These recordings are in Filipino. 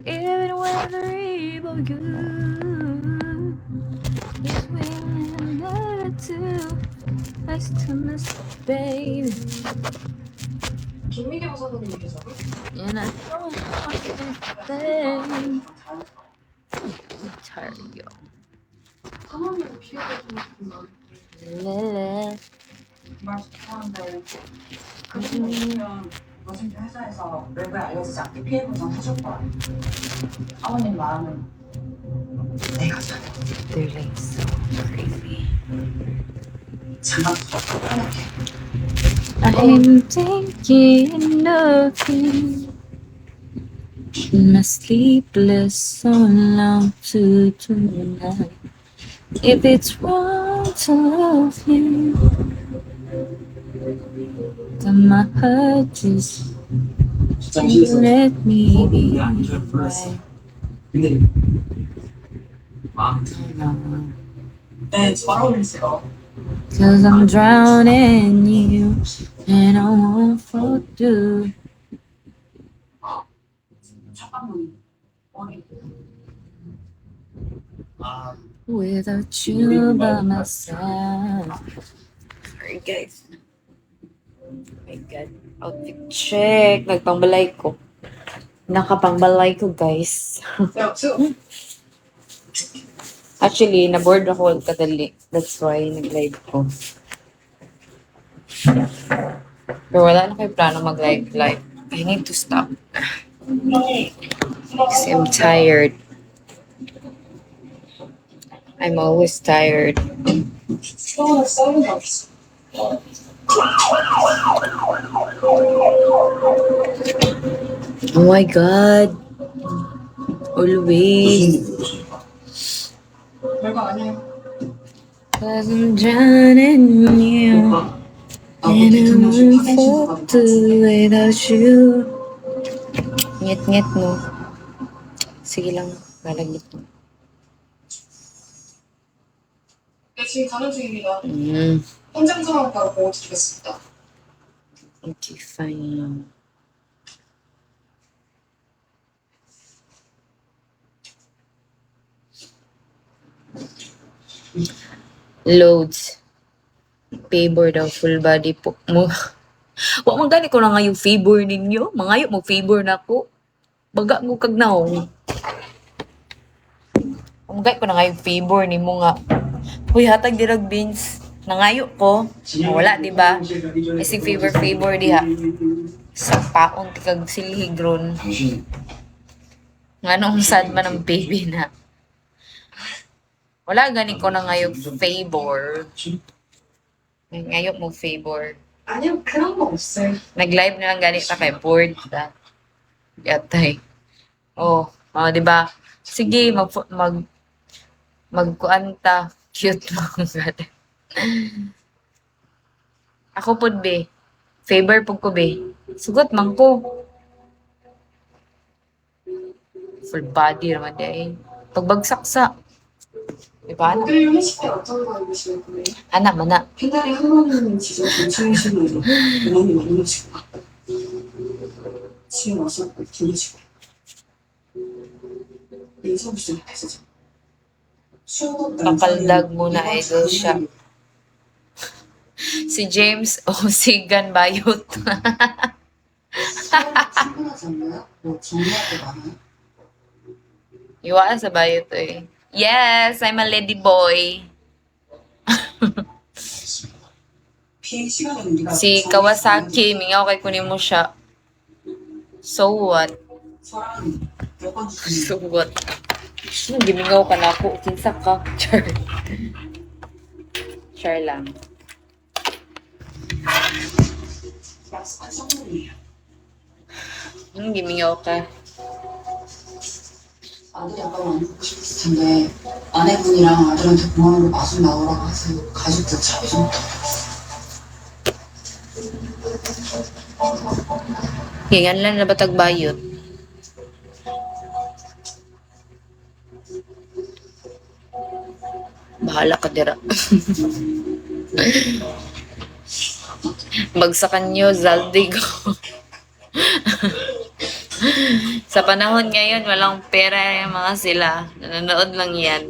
Even when the river good is winning another two, I still miss you, baby. 김미경 선생님께서 And I don't want anything. Tired, yo. 사모님을 비교해주고 싶으면 Lele. 말씀 좋아하는데 그분 오시면 요즘 회사에서 외부에 알려지지 않게 피해 보상 해줄 거야. 사모님 마음은 내가 잘 They're like so crazy. 장갑도 편하게. I'm thinking of you. My sleepless so long to tonight. If it's wrong to love you, then my heart just let me be right. 근데 마음 네, 잘 어울리세요. Cause I'm drowning in you and I won't fall through. 잠깐만. 어디? Without you by my side. Sorry guys. Oh my god. Outfit check. Nagpangbalay ko. Nakapangbalay ko guys. Actually, na-board ako kadali. That's why nag-live ko. Pero wala na kayo plano mag-live. I need to stop. Kasi I'm tired. I'm always tired. 수영을 싸우는 게 없어. Oh my god. Always. 별거 아니에요. Cause I'm drowning in you. And I won't fall through without you. Ngit-ngit mo. Sige lang. Galagit mo. 네, 지금 가는 중입니다. Mm. 현장 상황 바로 보고 드리겠습니다. Okay, fine. Loads. Favor daw, full body po mo. Wa man gani ko na nga yung favor ninyo. Mangayo mo favor na ko. Baga mo kag naong. Umagay ko na nga yung favor ni mo nga. Huy, hatag dirag beans. Nangayo ko. Wala, di ba? Isig favor diha. Sa paon tikag silhigron. 당신 Nganong sad man ang baby na. Wala gani ko na ngayon favor. Ngayon mo favor. 아니요, 그런 거 없어요. Nag-live na lang gani ta kay board ta. Yatay. Oh, di ba? Sige, magkuan ta. Cute mo. Ako pod be. Favor pud ko be. Sugot man ko. Full body naman day. Pagbagsak sa. Diba? 목요일 회식 때 어떤 거 입으실 거예요? Anak, mana. 한 달에 한 번은 진짜 괜찮으시는 거 어머니 많이 마시고 지금 와서 김치고 인성 좀 하시죠. Kakaldag muna idol siya. Si James o si Gan Bayot. 충분하지 않나요? 뭐 정리할 게 많아요? Iwala sa Bayot eh. Yes, I'm a lady boy. 비행 시간은 우리가 Si Kawasaki, mingaw kay kunin mo siya. So what? 저랑 몇번 So what? Gimingaw ka na ako. Kinsa ka? Char. Char lang. 약속한 선물이에요. Gimingaw ka. 아들이 아빠가 많이 보고 싶었을 텐데 아내분이랑 아들한테 공항으로 마중 나오라고 하세요. 가족들 차비 좀 부탁드렸어요. Ganyan lang na batag bayot. Bahala ka dira. Bagsakan nyo, Zaldigo. Sa panahon ngayon, walang pera yung mga sila. Nanonood lang yan.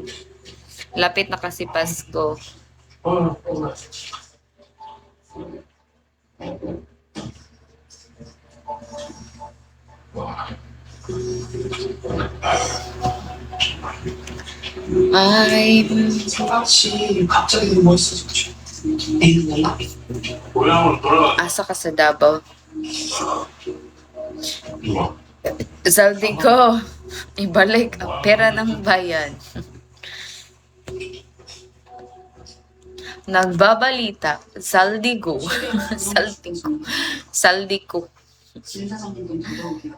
Lapit na kasi Pasko. Ay, 마치 갑자기 너무 멋있어져. 애는 날라. 고향으로 돌아가. asa ka sa Davao. 누가? Zaldigo, ibalik ang pera ng bayan. Nagbabalita, Zaldigo. Zaldigo. Zaldigo. 진 사장님 좀 들어오게요.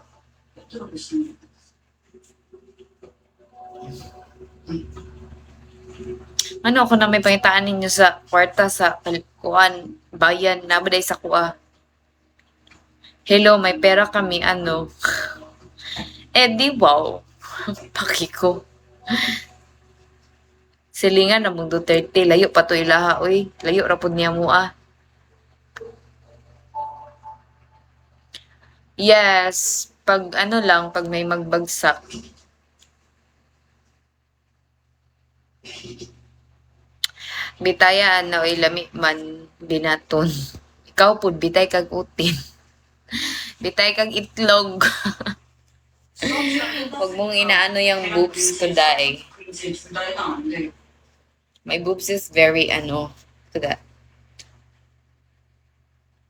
들어보시면 Ano ako na may pangitaan ninyo sa kwarta sa kuan bayan nabaday sa kuha. Hello, may pera kami ano. Di wow. Paki ko. Silingan na mong Duterte, layo pa to ilaha oy. Layo ra pud niya mo ah. Yes, pag ano lang, pag may magbagsak. Bitaya na oy lami man binaton. Ikaw pud bitay kag utin. Bitay kag itlog. Huwag mong inaano yung boobs ko dai. 이제 둘 다 해당 안 돼. My boobs is very ano, to that.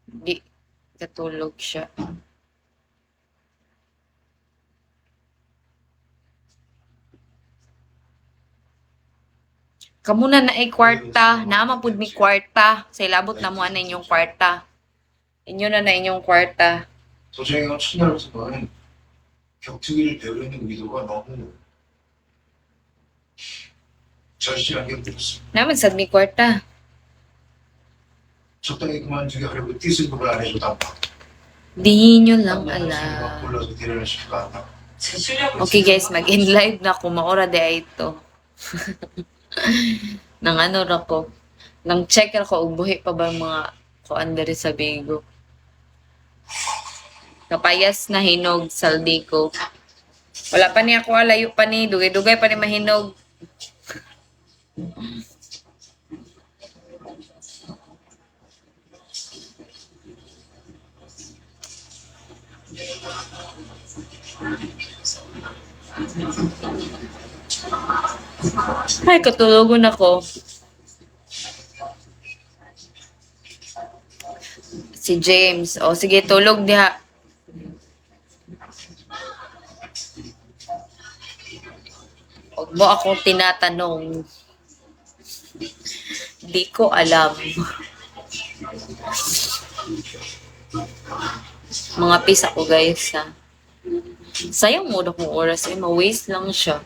Di katulog siya. Kamu na ay kwarta, naama pud mi kwarta. Sa ilabot na mo na inyong kwarta. Inyo na inyong kwarta. 도정이가 첫날부터는 격투기를 배우려는 의도가 너무 절실하게 보였습니다. Naman sad mi kwarta. 적당히 그만두게 하려고 뜻을 구분 안 해도 다 Di nyo lang alam. 불러서 데려다 싶지가 않다. 제 실력을 Okay guys, mag-in live na ako. Maura de ay ito. Nang ano ra ko. Nang check ra ko, buhi pa ba mga kuan diri sa Bigo. Kapayas na hinog, saldi ko. Wala pa niya ako, layo pa ni. Dugay-dugay pa ni mahinog. Ay, katulugon ako. Si James. O, sige, tulog diha. Huwag mo akong tinatanong. Di ko alam. Mga peace ako, guys, ha. Sayang mo na kung oras eh. Ma-waste lang siya.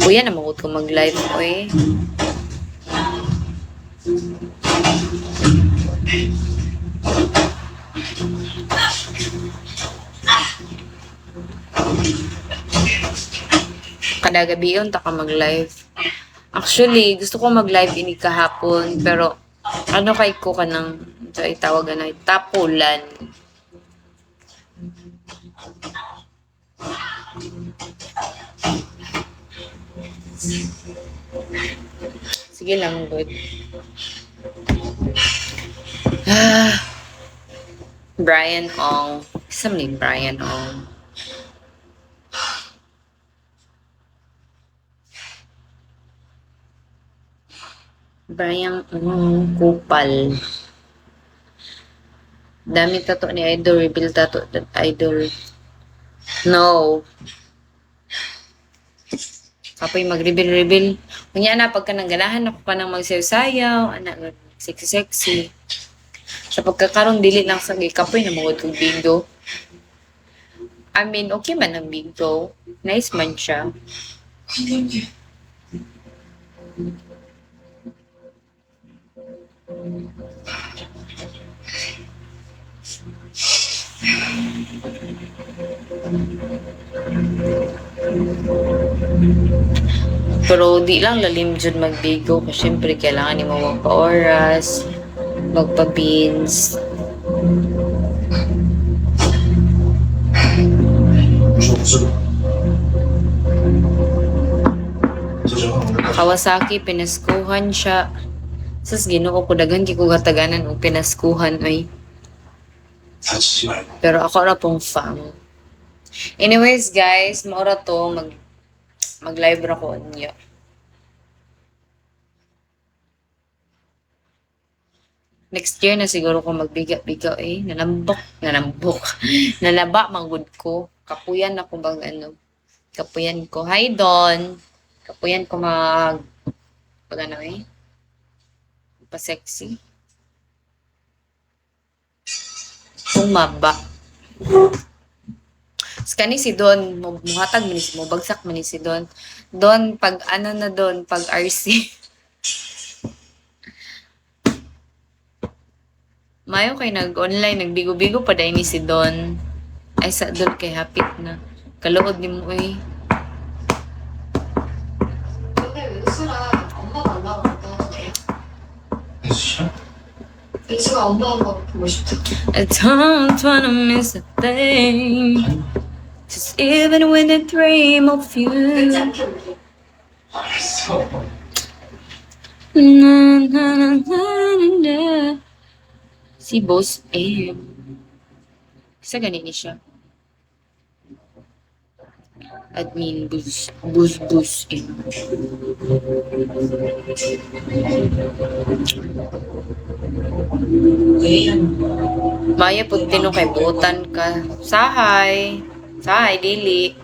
Kuya na magod ko mag-live ko eh. Kada gabi yun, taka mag-live. Actually, gusto ko mag-live ini kahapon, pero ano kay ko ka ng itawag na tapulan. Sige lang, good. Brian Ong. Isang ni Brian Ong. Brian Ong Kupal. Dami tato ni Idol. Reveal tato Idol. No. Kapoy mag-reveal. Kunya na, pagka nangganahan ako pa ng magsayaw-sayaw, anak, sexy-sexy. Sa pagkakaroon, dili lang sa kapoy na mga kong bingo. I mean, okay man ang bingo. Nice man siya. Pero di lang lalim dyan magbigo kasi syempre kailangan ni mo magpa-oras, magpa-beans. 없어. 도저히 Kawasaki, pinaskuhan siya. Sas ginoo ko daghan di ko kataganan o pinaskuhan ay. 다치지 말고. Pero ako ra pong fam. Anyways guys, maura to mag-live ra ko niya. Next year na siguro ko magbiga-biga eh. Nanambok. Nanaba manggod ko. Kapuyan ako bang ano. Kapuyan ko. Hi Don. Kapuyan ko pag ano eh. Pa-sexy. Tumaba. Kani si Don, muhatag mo bagsak man ni si Don. Don, pag ano na Don, pag RC. Mayo kay nag-online, nagbigo-bigo pa dahil ni si Don. Ay sa Don kay hapit na. Kaluod ni mo eh. 근데 은수랑 엄마가 안 나오니까 혜수씨야? 은수가 엄마 한 번 보고 싶대. I don't wanna miss a thing. Just even when I dream of you. 늦지 않게 올게. 알았어. Na, na, na, na, na, na. Si Boss M. Sa ganini siya. Admin Bus M. Maya po tino kay butan ka. Sahay. Sahay, dili.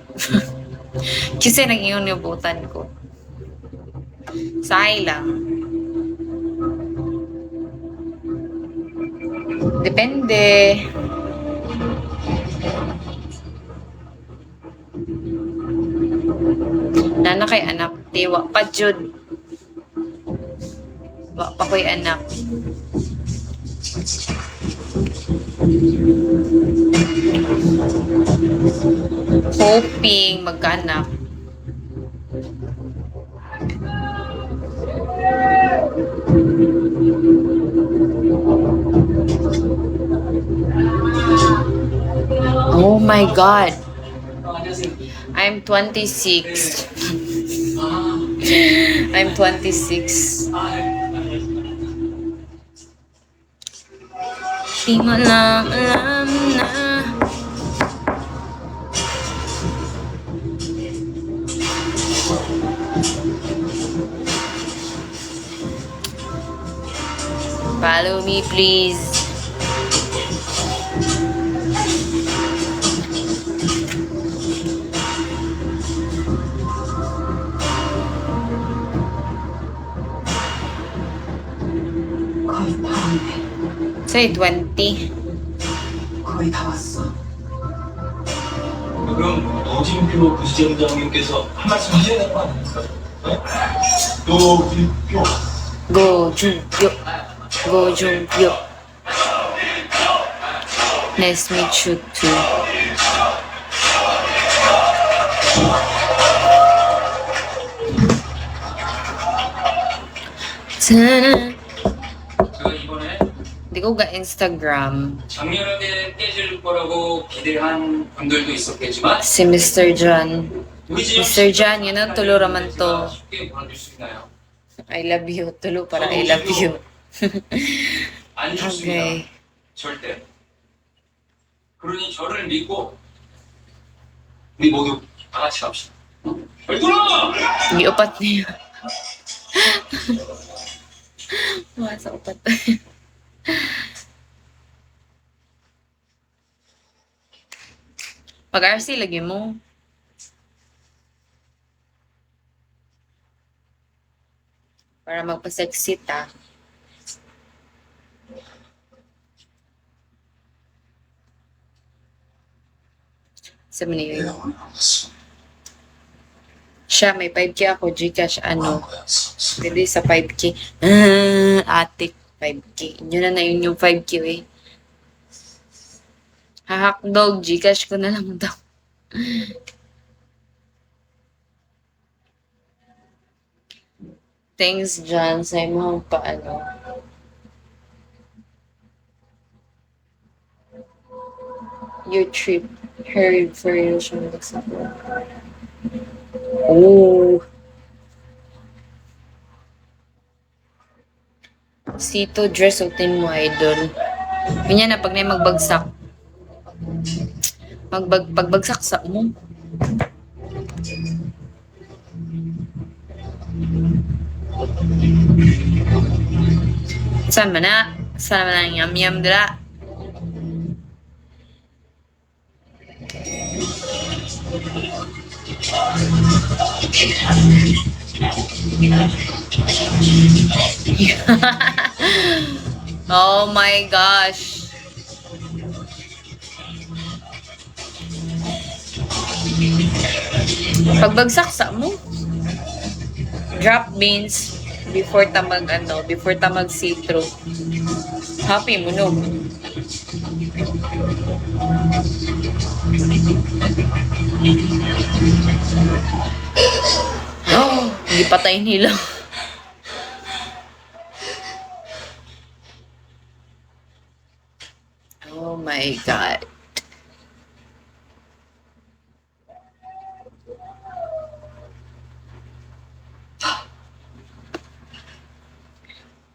Kasi nag-iyon yung butan ko. Sahay lang. Depende. Nana kay anak. Tiwa pa jud. Wa pa ko'y anak. Hoping magkaanak. Oh my God. I'm 26. I'm 26. Di mo lang alam na. Follow me, please. 거의 다 왔네. Say 20. 거의 다 왔어. 그럼 노진표 부시장님께서 한 말씀 하셔야 될 거 아닙니까? 노진표. Go Junkyo. Nice to meet you too. Tana. 제가 이번에 Di ko ga Instagram. 작년에 깨질 거라고 기대한 분들도 있었겠지만 Si Mr. John. 우리 지역 Mr. John, yun ang tulo raman to. 쉽게 보내줄 수 있나요? I love you. Tulo para I love you. 안 좋습니다. Okay. 절대. 그러니 저를 믿고 우리 모두 다 같이 갑시다. 열들어! Giupat niya. Masa upat. Pag-RC lagi mo. Para magpa-sexy ta. Sabi niyo yun. 내가 오늘 알았어. Siya, may 5K ako, Gcash, ano. 거야. Pwede sa 5K. Atik, 5K. Yun na yun yung 5K eh. Hahakdog, Gcash ko na lang daw. Thanks, John, sa imong paano. Your trip. Her variation looks like oh. Sito dress utin mo, idol. Ganyan na, pag na magbagsak. Pagbagsak sa mo. Saan man na? Saan man ang yam-yam dila? Oh my gosh. Pagbagsak sa mo. Drop beans before ta mag see-through. Happy mo no. Oh, hindi patayin nila. Oh my God.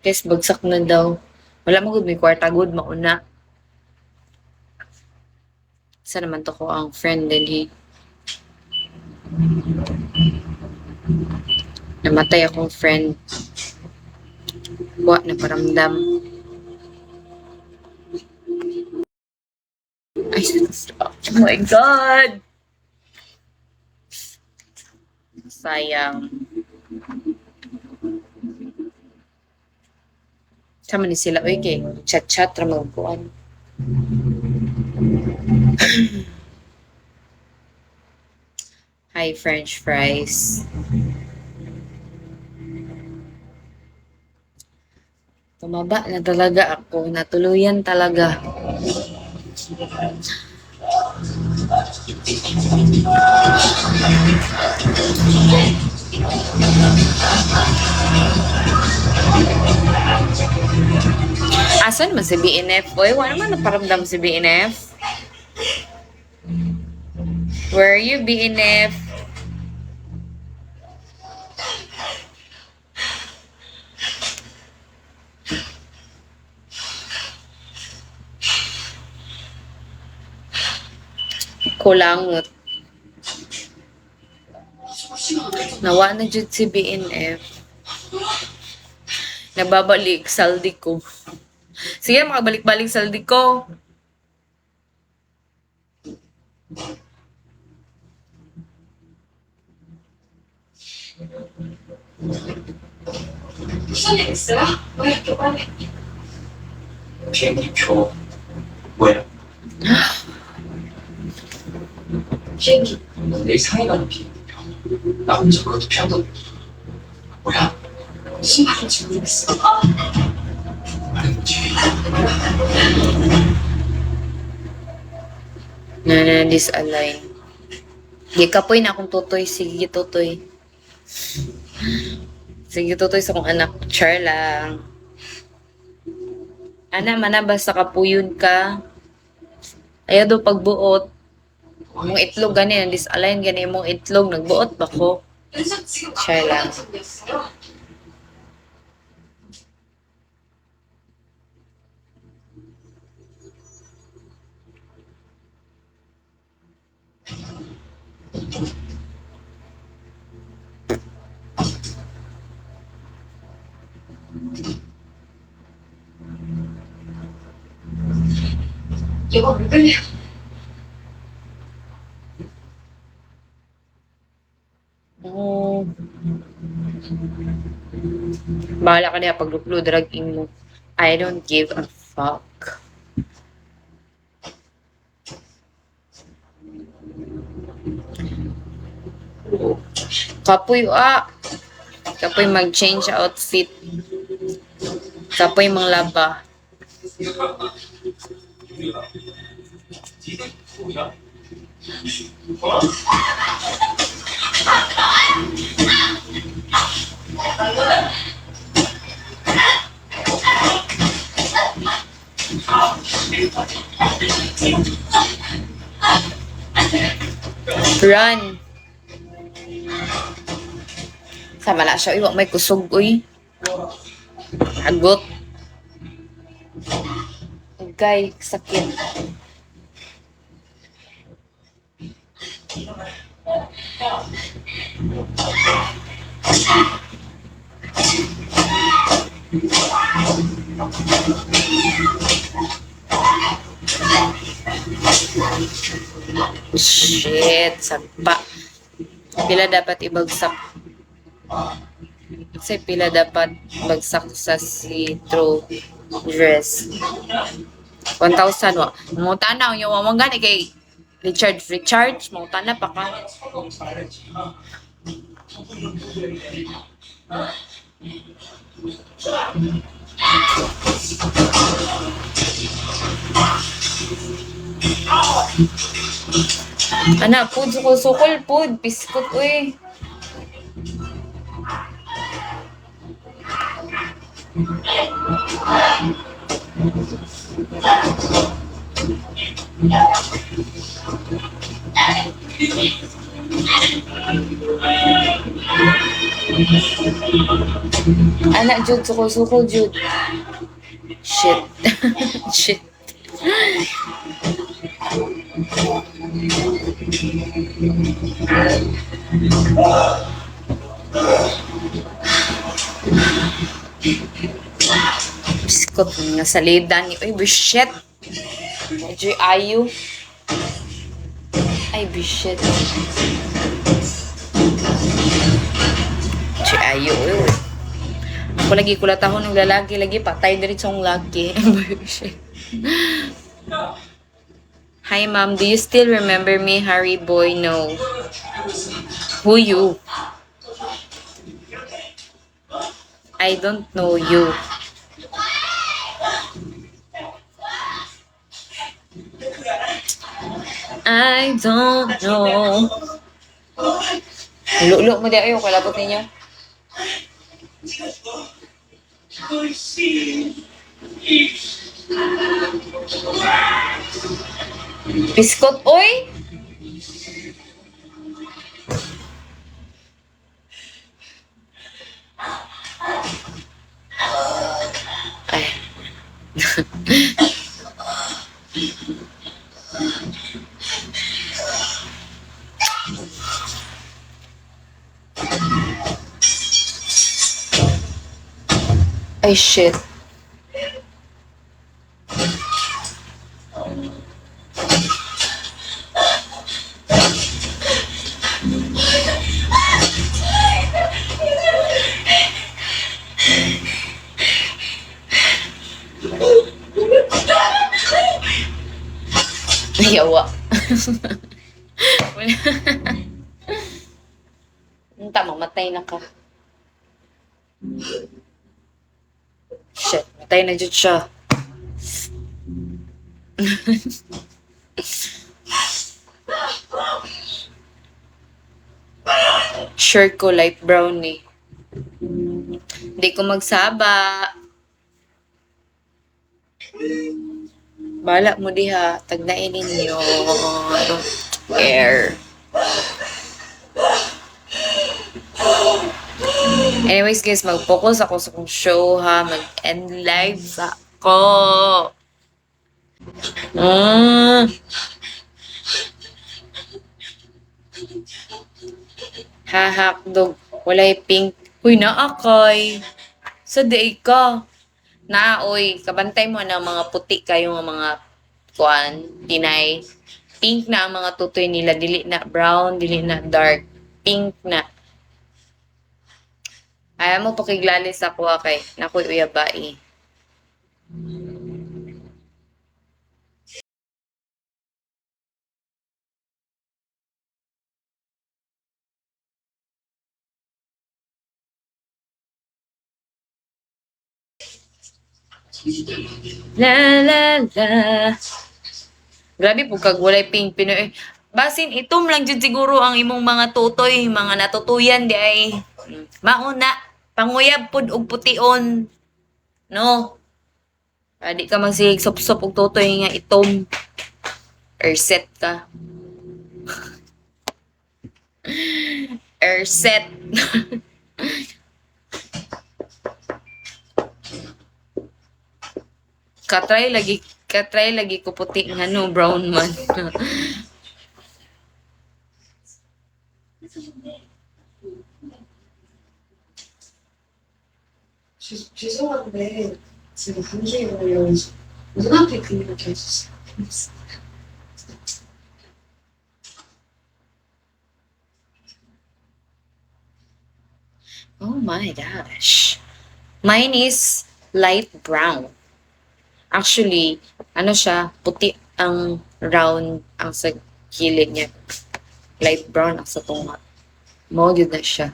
Guys, bagsak na daw. Wala mo good, may kwarta good, mauna. Isa naman to ko ang friend din eh. Namatay akong friend. Buwa na paramdam. Ay, stop. Oh my God! Sayang. Sama ni sila. Uy, kay chat-chat, ramagpuan. Hi, French fries. Tumaba na talaga ako. Natuluyan talaga. Asan man si BNF? Uy, wala naman naparamdam si BNF. Where are you, BNF? Kulangot. Nawa na dyan si BNF. Nababalik saldi ko. Sige, makabalik-balik saldi ko. 무슨 일 있어요? 왜 이렇게 빨리? 비행기표 뭐야? 비행기. 내일 상해 가는 비행기표. 나 혼자 그것도 피한다고. 뭐야? 무슨 말인지 모르겠어. 말해보지. Na-disalign. Di kapoy na akong tutoy. Sige, tutoy. Sige, tutoy sa akong anak. Char lang. Ana, mana, basta kapuyon ka. Ayaw daw pagbuot. Mong itlog gani, na-disalign gani mong itlog. Nagbuot ba ko? 은서 지금 잘 나. 아빠가 생겼어요. 이거 왜 그래? Oh. Bahala ka na pag-upload draging mo. I don't give a fuck. Kapoy Kapoy mag-change outfit. Kapoy manglaba. 유리가 네 뭐야? 어? Run. Sama na siya. Iwa may kusog, uy. Agot. Okay, sakit. Shit, sagpa. Pila dapat ibagsak? Kasi pila dapat bagsak sa see-through dress. 1,000 wa. Mangutan na yung wamang gani kay Richard. Mangutan na pa ka. Ana, pud sukol pud. Biskot, uy. Anak, Jud, sukol, Jud. Shit. Shit. Biskot nga salidan ni. Uy, shit. Medyo ayu. Ay, shit. Medyo ayu. Uy. Ako lagi kulatahon ng lalaki. Lagi patay diritsong laki. Shit. Hi, ma'am. Do you still remember me, Harry boy? No. Who you? I don't know you. I don't know. Lulo mo di ayo, kalabot ninyo. Biskot, oy! Ay. Ay, shit. Yawa. Tama, matay na ka. Shit, matay na dyan siya. Shirt ko light brown eh. Hindi ko magsaba. Bala mo diha, tagnain ninyo. Don't care. Anyways guys, mag-focus ako sa kong show ha. Mag-end live ako. Hahakdog. Walay pink. Uy, naakay. Sa day ka. Oy, kabantay mo na mga puti kayo ng mga kuan, tinay. Pink na ang mga tutoy nila, dili na brown, dili na dark, pink na. Ayaw mo pakiglalis ako kay nakoy uyabai. La la la. Grabe po kag walay pink Pinoy. Basin itom lang jud siguro ang imong mga tutoy, mga natutuyan di ay mauna panguyab pud og pution. No. Di ka magsigig sop-sop og tutoy nga itom. Erset ka. Erset. katry lagi ko puti nga no brown man. 죄송한데 지금 분위기 보면 눈앞에 그림을 켜주세요. Oh my gosh. Mine is light brown. Actually, ano siya, puti ang round ang sa kilid niya. Light brown ang sa tunga. Molded na siya.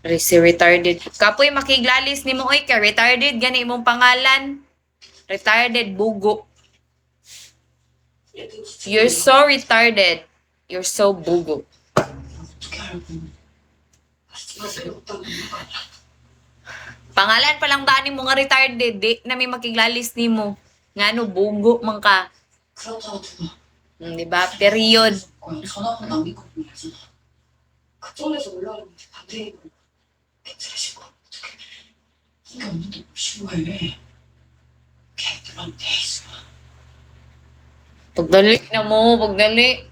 Si retarded. Kapoy makiglalis ni mo oy ka retarded gani imong pangalan. Retarded bugo. You're so retarded. You're so bugo. 어떻게 알고? 마지막에 어떤 건가? Pangalan pa lang ba ni mo nga retarded? Di na may makiglalis ni mo. Nga no, bugo man ka. 그렇다고 누가 Di ba? Period. 전화번호 남기고 보내야지. 그쪽에서 올라오는데 반대로 괜찮으신 거 어떡해. 이게 없는데 무시해. 걔들한테 있어. Pagdali na mo, pagdali.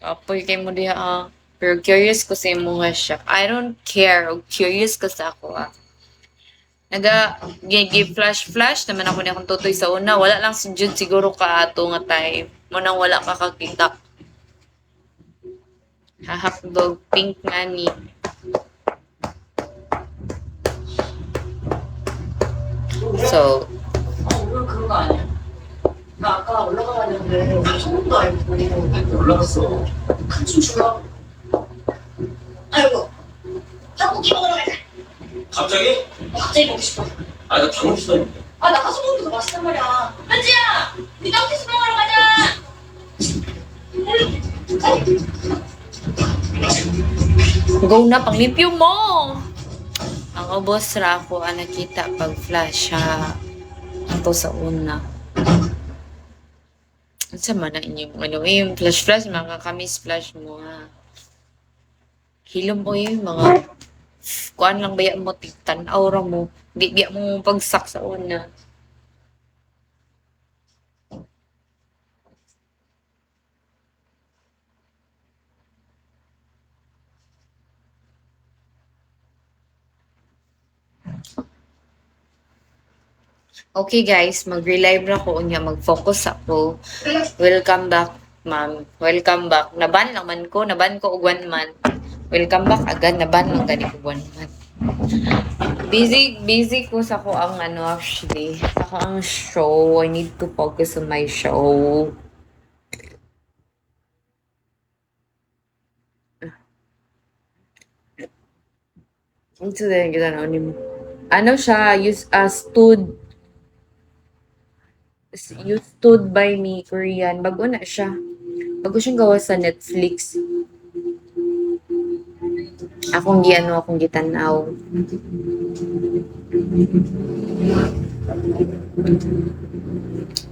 Apoy kay mo diha ah. Pero curious ko sa imo nga siya. I don't care. Curious ko sa ako ah. Give flash naman ako na akong tutoy sa una. Wala lang si Jude siguro ka ato nga time. Munang wala ka kakita. Hahapdog pink nga ni. So, 오늘 그런 거 아니야? 나 아까 올라가봤는데 손도 알고 올라갔어. 한숨 쉬어. 아이고 떡볶이 먹으러 가자. 갑자기? 갑자기 먹고 싶어. 아, 나 방금 씻었는데. 아 나 가서 먹는 게 더 맛있단 말이야. 현지야, 우리 떡볶이 먹으러 가자. go na, panglimpyo mo! Ang ubos ra ako ang nakita pag flash ha. Ato sa una. Sa man na inyong ano, yung flash, makakamis flash mo ha. Hilom mo yung mga kuan lang baya mo, tigtanaw ra mo. Di biya mo pagsak sa una. Okay guys, mag-relive na ko unya, mag-focus ako. Welcome back, ma'am. Welcome back. Naban ko og 1 month. Welcome back agad, naban lang gani ko 1 month. Busy ko sa ko ang ano actually. Sa ko ang show. I need to focus on my show. Ito din kita na ano siya, You Stood By Me Korean. Bago na siya. Bago siyang gawa sa Netflix. Akong gitanaw.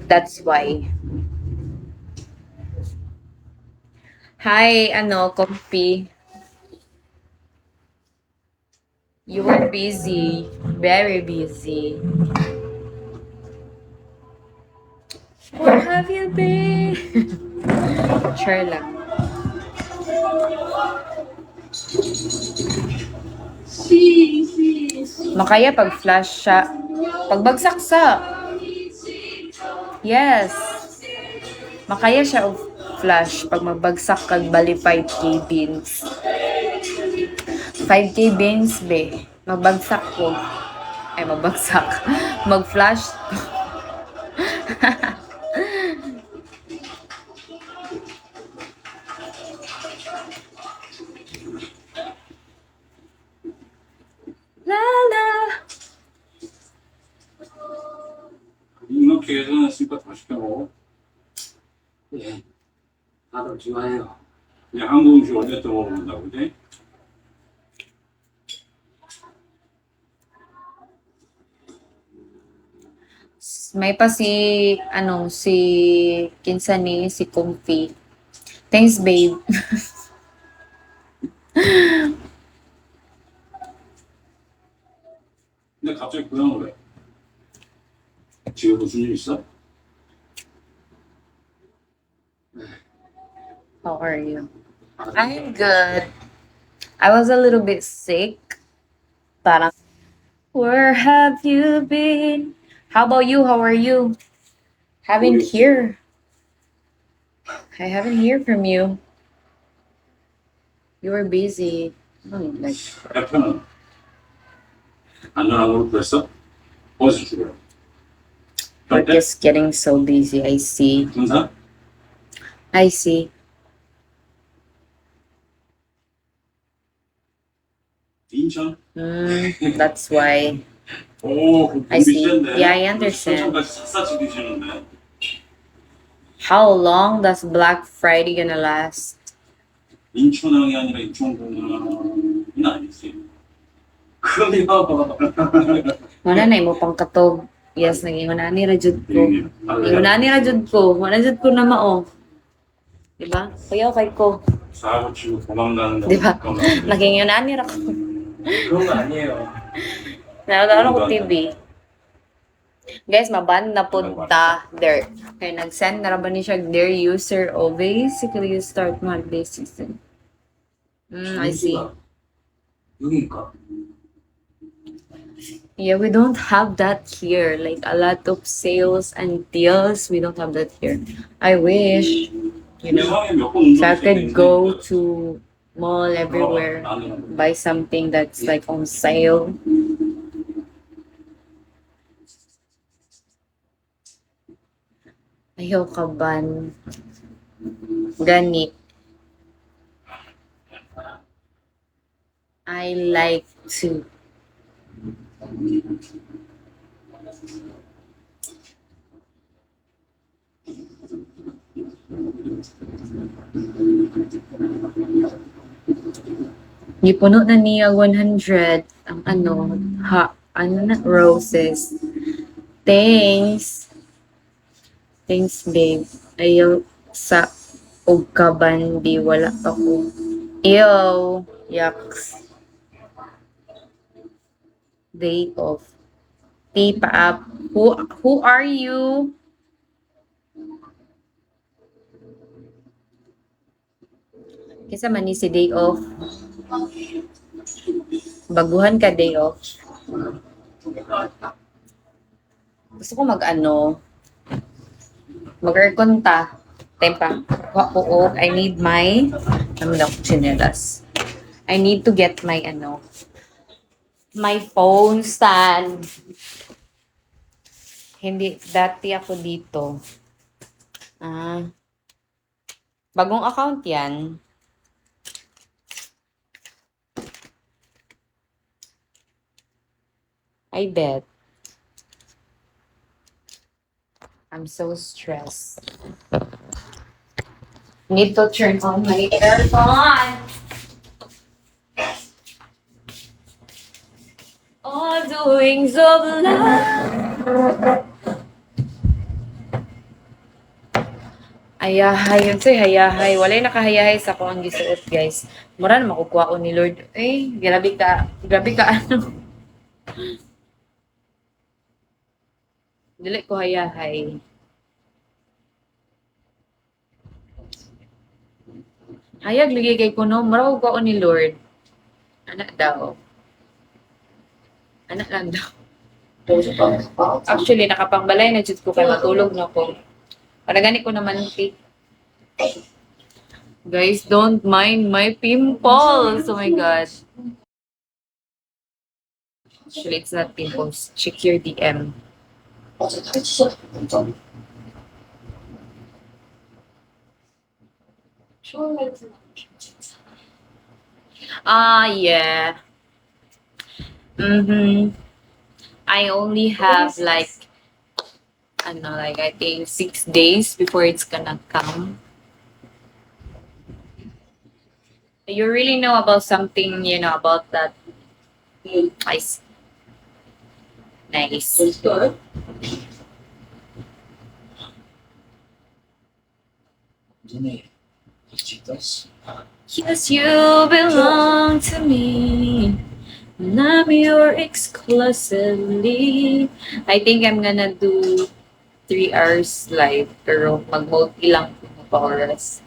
That's why. Hi, Kompi. You were busy. Very busy. Where have you been? Sure lang. Makaya pag flash siya. Pagbagsak sa. Yes. Makaya siya og flash pag magbagsak kag bali 5k beans. 5k beans be. Magbagsak ko. Ay magbagsak. Mag-flash. La la. 이렇게 예전했으니까 다 시켜 먹어. 예. 다들 좋아해요. 그냥 한국 음식 언제 또 먹어본다고, 그지? May pa si, ano, si, kinsa ni, si Comfy. Thanks, babe. 근데 갑자기 고향을 왜? 집에 무슨 일 있어? How are you? I'm good. I was a little bit sick. Parang, where have you been? How about you? How are you? Haven't hear. I haven't heard from you. You were busy. Oh, like, 대표는 안전하고 그랬어? 어디서 죽어요? you're 절대? just getting so busy. I see. 군산? I see. 인천? That's why. 오, 그 I see. 비싼데. Yeah, I understand. 수천까지 샅샅이 드시는데. How long does Black Friday gonna last? 인천항이 아니라 인천공항은 아니지. 그러니까 Wala na mo pang katog. Yes, naging una ni Rajud ko. Naging una ni Rajud ko. Wala jud ko na mao. Diba? Kuya, okay ko. 사고 치고 도망가는 거. Diba? Naging una ni Rako. 그런 거 아니에요. Naroon ko TV. Guys, maban na punta there. Kaya nag-send na ba ni siya their user o basically you start holiday season. I see. 여기니까. Yeah, we don't have that here. Like a lot of sales and deals, we don't have that here. I wish, you know, so I could go to mall everywhere, buy something that's like on sale. Ayaw ka ban. Gani. I like to. Gipuno na niya 100 ang ano na, roses. Thanks. Thanks, babe. Ayaw sa ugkaban, di wala ako. Ew. Yucks. Day off. Day pa up. Who are you? Kisa man ni si day off. Baguhan ka day off. Gusto ko mag-aircon ta. Tempa. Oo, I need my chinelas. I need to get my my phone stand. Hindi, dati ako dito. Bagong account yan. I bet. I'm so stressed. Need to turn on my aircon. All doings of love. Ayahay, yun sa'y hayahay. Walay nakahayahay sa ko ang gisuot, guys. Mura na makukuha ni Lord. Eh, grabe ka, Dili ko hayahay. Hayag, ligay kay kuno. Mura ko ni Lord. Anak daw. Anak lang daw. Actually, nakapangbalay na jud ko kay matulog na ko. Para gani ko naman cake. Guys, don't mind my pimples. Oh my god. Actually, it's not pimples. Check your DM. 어제 탈취셔도 괜찮아. 쇼얼라이트는 괜찮아. Yeah. I only have like like I think 6 days before it's gonna come. You really know about something, about that. I see. Nice. 있어요? 너네 같이 떴어. Yes, you belong to me. And I'm your exclusively. I think I'm gonna do 3 hours live, pero mag-multi lang po oras.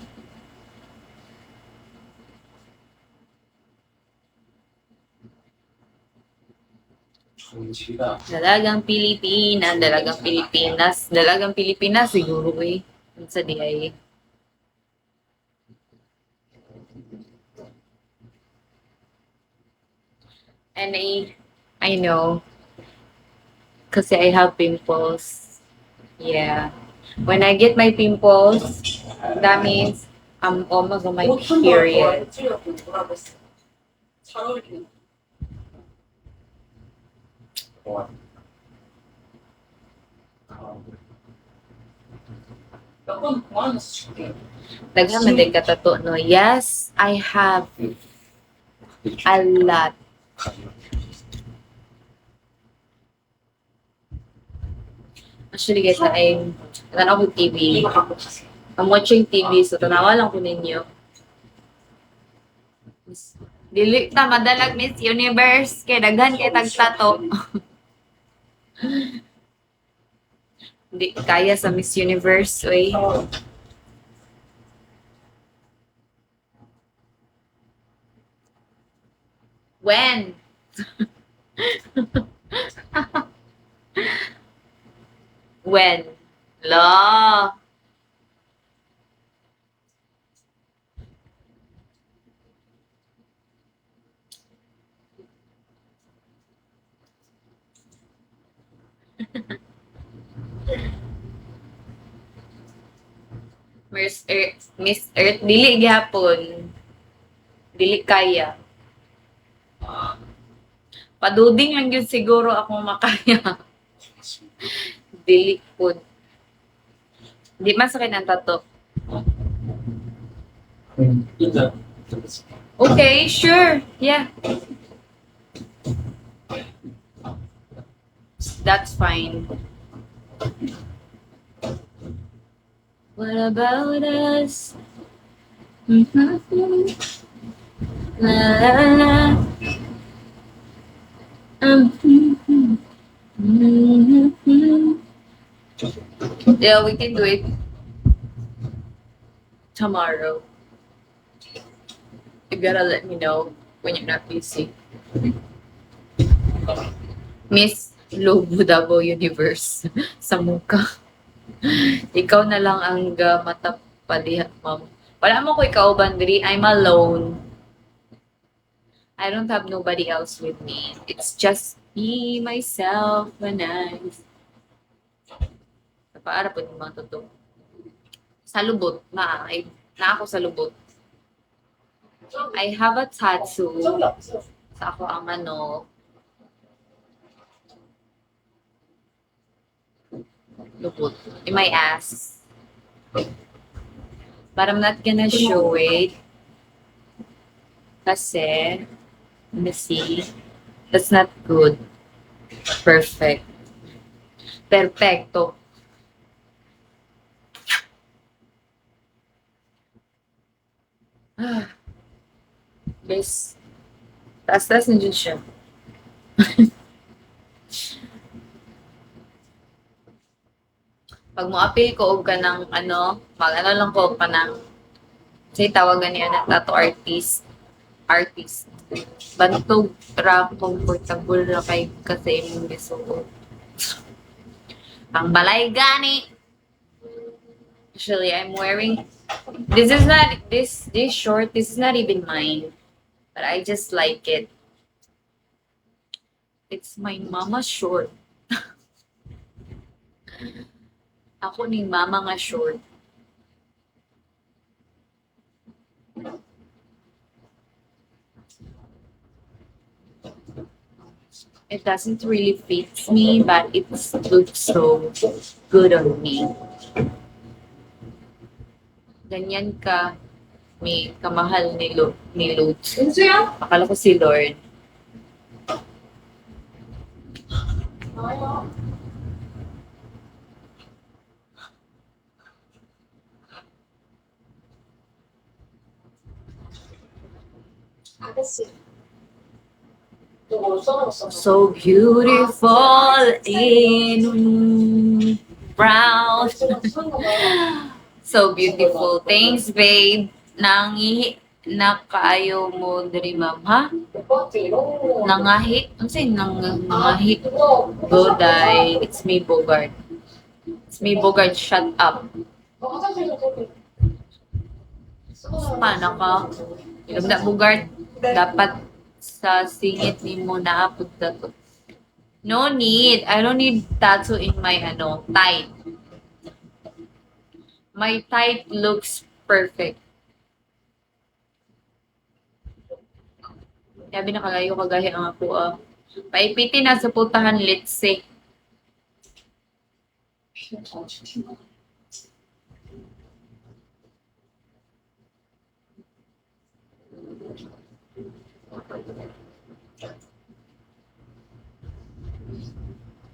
정지가 Dalagang Pilipina, dalagang Pilipinas, dalagang Pilipinas siguro eh. Sa di ay. And I know, kasi I have pimples. Yeah. When I get my pimples, that means I'm almost on my period. 뭐라고 했어? 잘 어울리네. 몇번 공항에서 줄게. Daghan man din ka tattoo, no? Yes, I have a lot. Actually, guys, tanaw ko TV. 이거 갖고 가세요. I'm watching TV, so tanawa lang ko ninyo. Dili ta madalag Miss Universe, kay daghan kay tagtato. Hindi kaya sa Miss Universe, oy. When? When? La. Miss Earth, dili gyapon. Dili kaya. Paduding lang yun siguro ako makaya. Dili po. Di masakit ang tato. 일단 Okay, sure. Yeah. That's fine. What about us? Mm-hmm. La la la. Mm-hmm. Yeah, we can do it tomorrow. You gotta let me know when you're not busy. Miss Lobo Davao Universe sa mukha. Ikaw na lang ang matapadiha, ma'am. Wala mo ko ikaw, Bandri. I'm alone. I don't have nobody else with me. It's just me, myself, and I. Napaara po yung mga totoo. Sa lubot. Na ako sa lubot. I have a tattoo sa ako ang lubot. In my ass. But I'm not gonna show it. Kasi, let me see. That's not good. Perfect. Perfecto. Guys, taas-taas na dyan siya. Pag mo appeal ko og ka ng mag-ano lang ko pa ng say tawagan niya na tattoo artist. Bantog ra comfortable ra kay kasi imong gisuot. Ang balay gani. Actually, I'm wearing this short. This is not even mine, but I just like it. It's my mama short. Ako ni mama nga short. It doesn't really fit me, but it looks so good on me. Ganyan ka, may kamahal ni Lutz. Akala ko si Lord. 아가씨. 너 써놨어. So beautiful in brown. So beautiful. Thanks, babe. Nakaayo mo diri, ma'am, ha? Nangahi? Ano sa'yo? Nangahi? Goday. It's me, Bogart. It's me, Bogart. Shut up. Paano ka? Ilog na, Bogart. Dapat sa singit ni mo na apod na to. No need. I don't need tattoo in my tight. My tight looks perfect. Sabi na kalayo kagahi ang ako. Paipitin na sa putahan, let's say.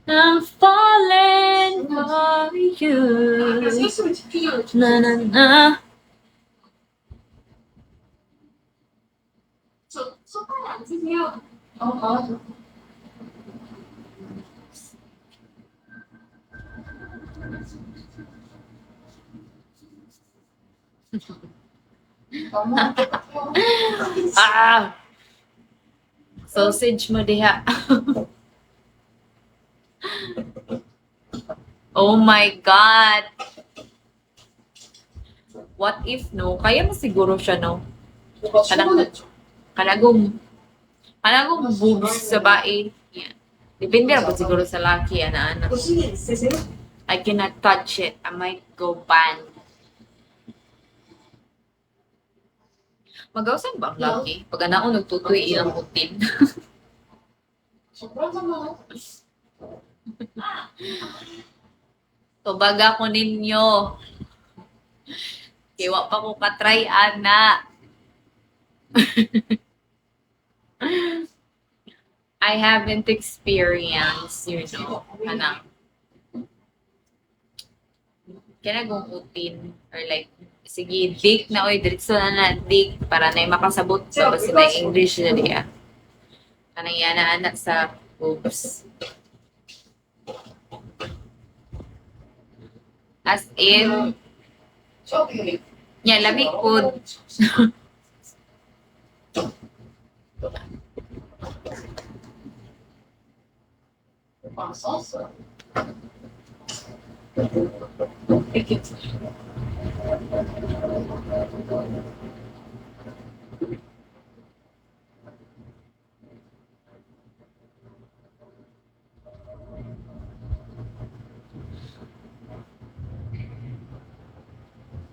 I'm falling for you. Na na na. 저 소파에 앉으세요. 알았어. Ah! Sausage mo diha. Oh my God! What if, no? Kaya mo siguro siya, no? Kanagong boobs sa bae. Yeah. Depende na po siguro sa laki, ana-ana. I cannot touch it. I might go ban. Magawasan ba ang laki? Pag anaon nagtutoy ilang putin. Tubaga ko ninyo. Kiwa pa ko katry, ana. I haven't experienced, ana. Kaya putin or like, sige, dig na oy, diretso na dig para na makasabot sa basi na English na diya. Kanang yana-anak sa boobs. As in, yeah, labi ko.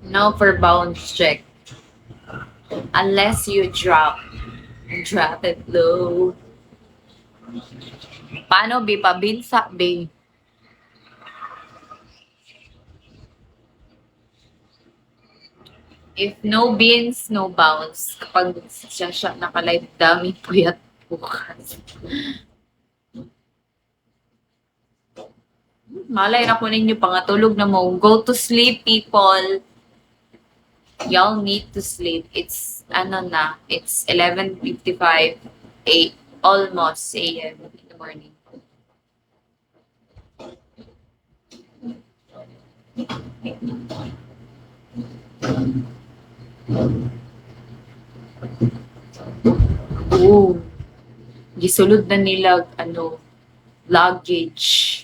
No for bounce check. Unless you drop it low. Paano, be? Pabinsa, be? If no beans, no bounce. Kapag siya nakalive, dami puyat bukas. Malay na ko ninyo, pangatulog na mo. Go to sleep, people. Y'all need to sleep. It's, it's 11:55, almost a.m. in the morning. Oh, gisulod na nila, luggage.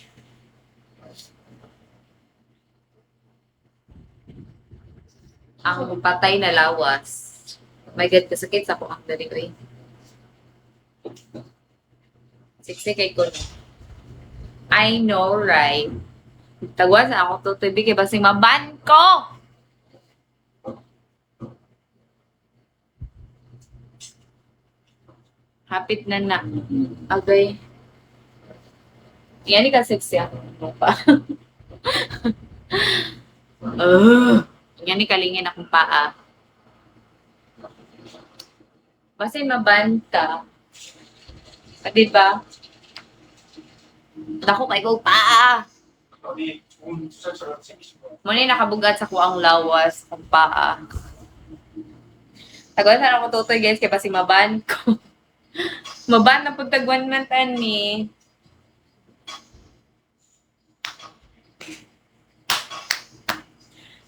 Ang patay na lawas. My God, kasakit sa akong dali ko eh. Siksi kay ko. I know, right? Tagwas na ako tutubig kay basing maban ko! Hapit na na. Agay. Yan ni ka sexy ako. Ano pa? Yan ni kalingin akong paa. Kasi maban ka. Diba? Dako kay ko paa. 어디 좋은 투자처럼 생기신 거 Muna nakabugat sa kuang lawas kung paa. Tagal na ako tutoy guys kaya kasi maban ko. Maban na pag tagwan man tani.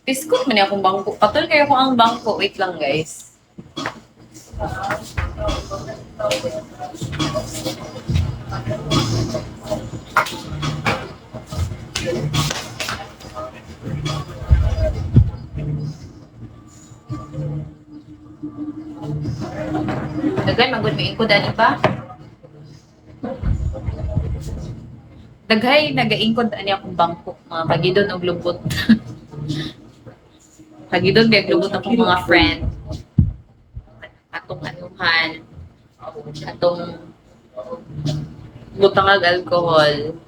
Biskut man akong bangko. Patul kayo ko ang bangko. Wait lang guys. Dagay, magod may ingkod ani ba? Daghay, nagaingkod ani akong bangko. Mga kagidon og lubot. Kagidon biyag lubot akong mga friend. Atong anuhan. Atong butangag alcohol.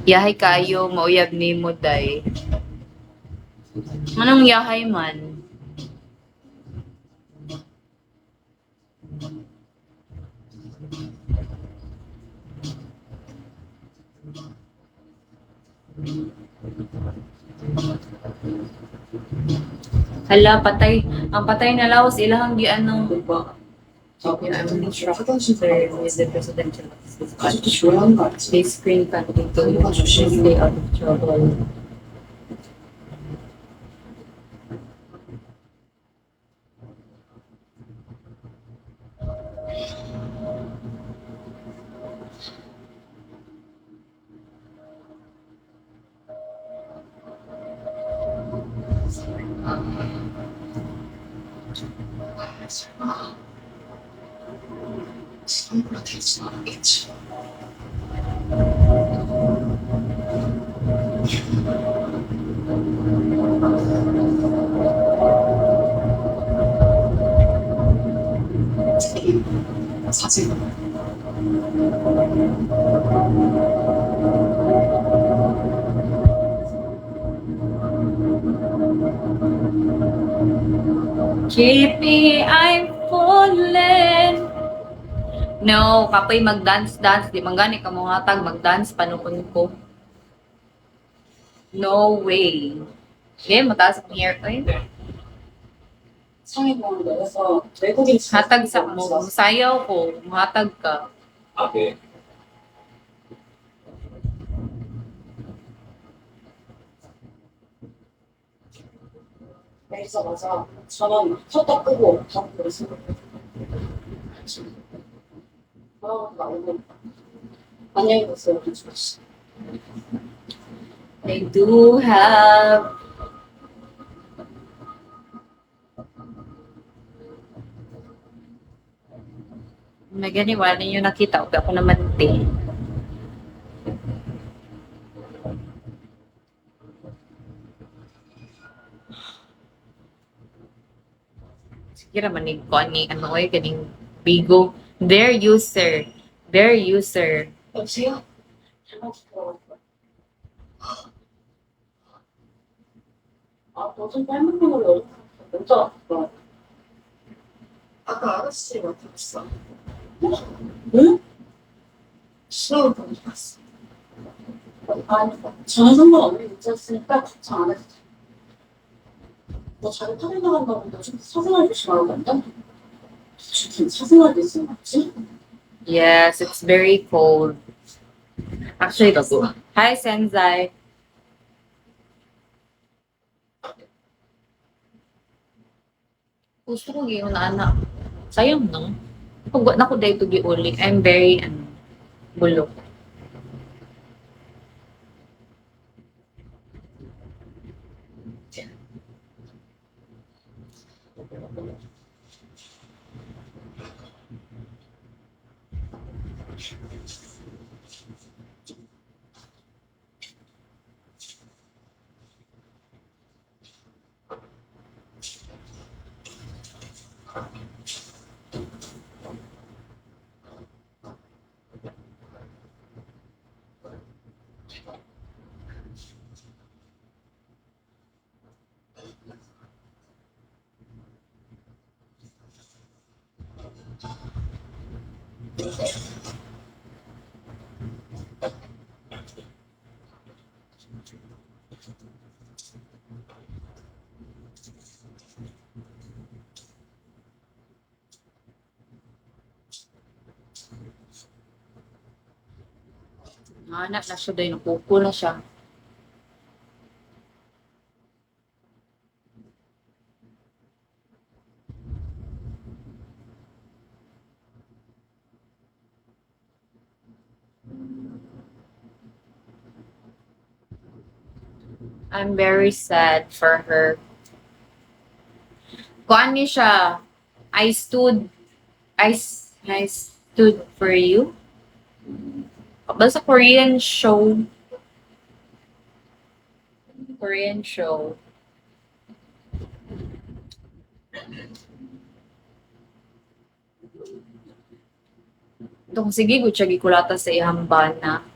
Yahay kayo, mauyab ni mo, day. Anong yahay man? Hala, patay. Ang patay na laos, ilahang di anong... Yeah, I'm not sure. There is the presidential assistant. 가족도 좋아하는 거 알지? They screen country to stay out of trouble. 선물로 되진 않겠지. 특히 사진. Keep me, I'm falling. No, kapoy mag-dance-dance. Di man gani ka mo hatag mag-dance panuon ko. No way. Eh, mataas ang hair ko eh. 상해공항 내려서 외국인 Hatag sa mo. Sayaw ko. Hatag ka. Okay. 내리자마자 전원 켰다 끄고 바로 그랬어. 말고 안녕히 가세요. 좋았어. I do have... Naganiwala ninyo nakita. Okay, ako naman din. Sige naman ni Connie. Ano ay ganing bigo. Their user. Their user. 여보세요? 잘못 들어갔어. 아, 너좀 짧은 번호로 문자 왔어. 아까 아저씨 맡았어. 응? 신호를 보내줬어. 아니, 전혀 상관없는 문자였으니까 걱정 안 해도 돼. 너 자기 탈이 나간다고 너 좀 사생활 조심하라고 한다? 지금 사생활 있으면 맞지? Yes, it's very cold. Actually, bago. Hi, Senzai. Gusto ko yung anak. Sayang no? Pag na ko dahil ito giuli, I'm very, bulok. Anak na siya dahil napupo na siya. I'm very sad for her. Kuan ni siya. I stood for you. Basta Korean show. Korean show. Itong sige, gud siya gikulata sa iyang bana.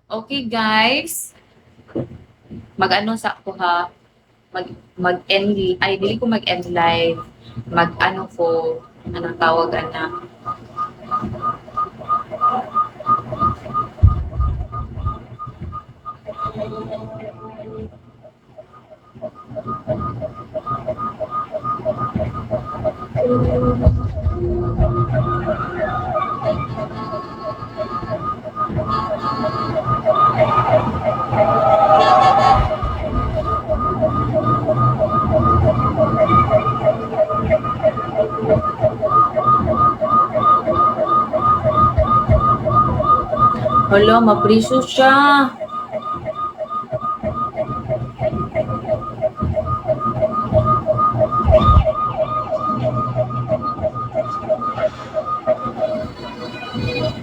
Okay, guys. Mag-ano sa ako ha? Mag-end, ay, dili ko mag-end live. Mag-ano ko, anong tawagan na? Hala, mapriso siya.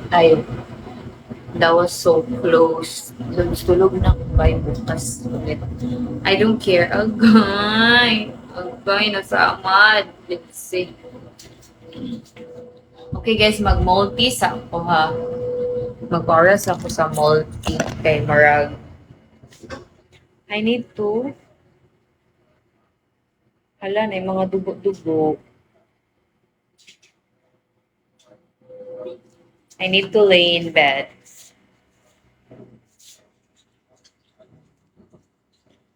Ay, that was so close. Tulog na ako ba yung bukas ulit. I don't care. Agay. Agay, nasa amad. Let's see. Okay guys, mag-multi sa ako ha. Mag-oras ako sa multi kay Marag. I need to. Hala na yung mga dugo-dugo. I need to lay in bed.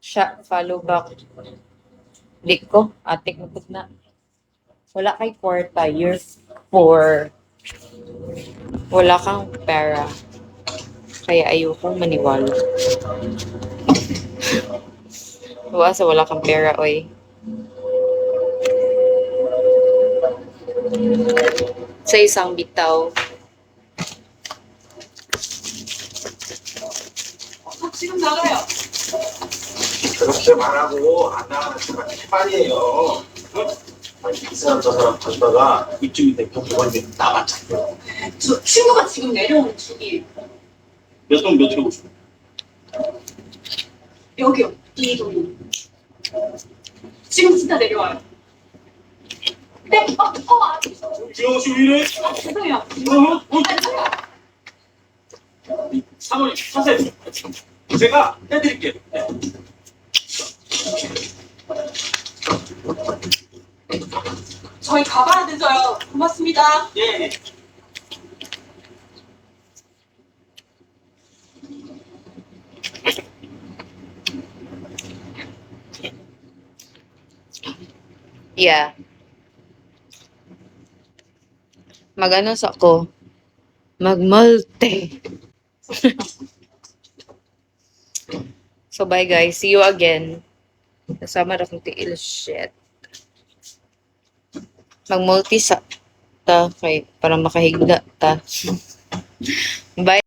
Siya, follow back. Di ko, atik mo na. Wala kay kwarta, year 4. Wala kang pera. Kaya ayokong maniwala. Wala kang pera, oy. Sa isang bitaw. 지금 나가요. 그렇게 말하고 안 나가는 수가 개판이에요. 이 사람 저 사람 가시다가 입주민들 경고관님 나갔잖아요. 저 친구가 지금 내려오는 중이에요. 몇 동 몇 킬로 오시고? 여기요. 이 동이. 지금 진짜 내려와요. 네. 귀여우시고 이래? 죄송해요. 사모님 사세요. 제가 해드릴게요. 네. 저희 가봐야 되죠. 고맙습니다. 예, 예. Yeah. Mag-ano sa ako? Mag-multi. So, bye guys. See you again. Kasama na kong tiil. Shit. Mag-multi sa ta. Kay, para makahigda ta. Bye.